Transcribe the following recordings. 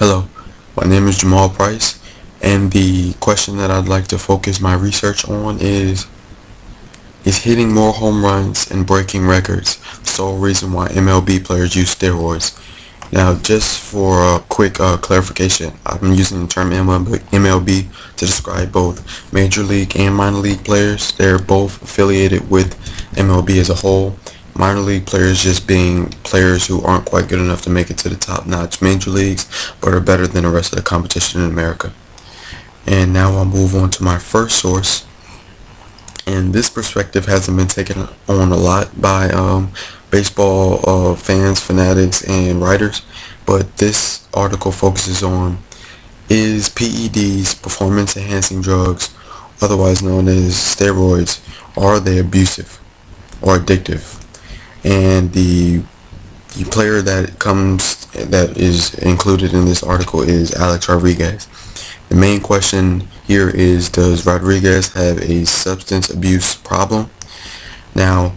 Hello, my name is Jamal Price, and the question that I'd like to focus my research on is hitting more home runs and breaking records the sole reason why MLB players use steroids? Now, just for a quick clarification, I'm using the term MLB to describe both Major League and minor league players. They're both affiliated with MLB as a whole. Minor league players just being players who aren't quite good enough to make it to the top-notch major leagues, but are better than the rest of the competition in America. And now I'll move on to my first source. And this perspective hasn't been taken on a lot by baseball fans, fanatics, and writers, but this article focuses on: is PEDs, performance enhancing drugs, otherwise known as steroids, are they abusive or addictive? And the player that is included in this article is Alex Rodriguez. The main question here is, does Rodriguez have a substance abuse problem? Now,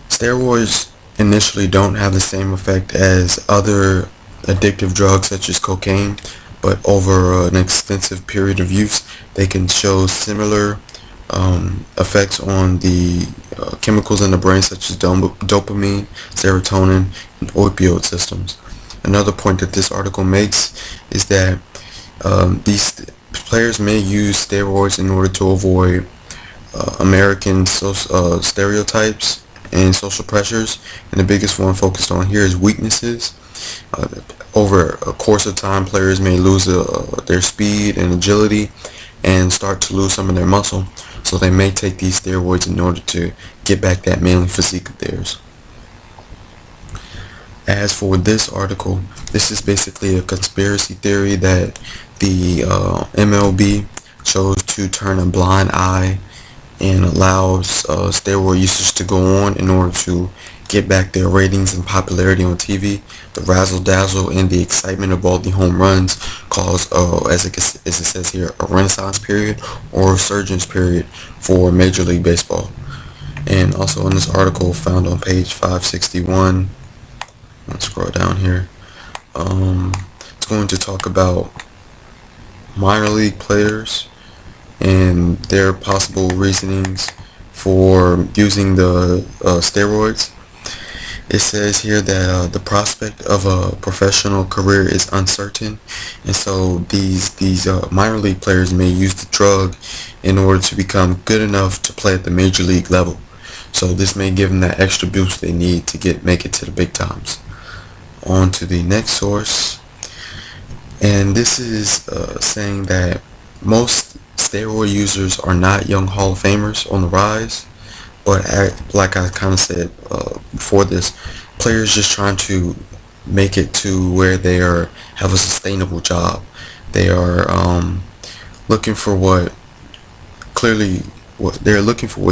steroids initially don't have the same effect as other addictive drugs such as cocaine, but over an extensive period of use, they can show similar effects on the chemicals in the brain such as dopamine, serotonin, and opioid systems. Another point that this article makes is that these players may use steroids in order to avoid American stereotypes and social pressures, and the biggest one focused on here is weaknesses. Over a course of time, players may lose their speed and agility and start to lose some of their muscle, so they may take these steroids in order to get back that manly physique of theirs. As for this article, this is basically a conspiracy theory that the MLB chose to turn a blind eye and allows steroid usage to go on in order to get back their ratings and popularity on TV. The razzle dazzle and the excitement of all the home runs cause, as it says here, a renaissance period or resurgence period for Major League Baseball. And also in this article found on page 561, let's scroll down here, it's going to talk about minor league players and their possible reasonings for using the steroids. It says here that the prospect of a professional career is uncertain, and so these minor league players may use the drug in order to become good enough to play at the major league level. So this may give them that extra boost they need to make it to the big times. On to the next source, and this is saying that most steroid users are not young Hall of Famers on the rise, but like I kind of said before this, players just trying to make it to where they have a sustainable job. They are looking for what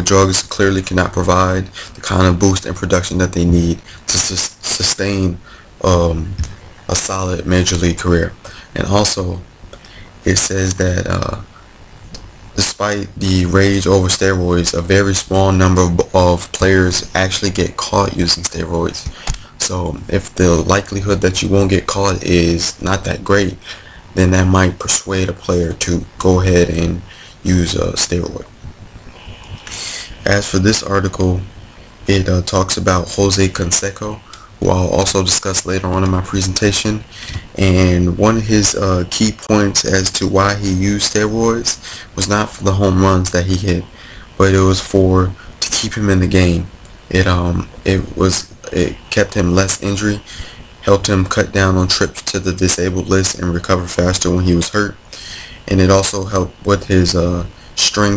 drugs clearly cannot provide, the kind of boost and production that they need to sustain a solid major league career. And also, it says that despite the rage over steroids, a very small number of players actually get caught using steroids. So if the likelihood that you won't get caught is not that great, then that might persuade a player to go ahead and use a steroid. As for this article, it talks about Jose Canseco, who I'll also discuss later on in my presentation. And one of his key points as to why he used steroids was not for the home runs that he hit, but it was to keep him in the game. It kept him less injury, helped him cut down on trips to the disabled list and recover faster when he was hurt, and it also helped with his strength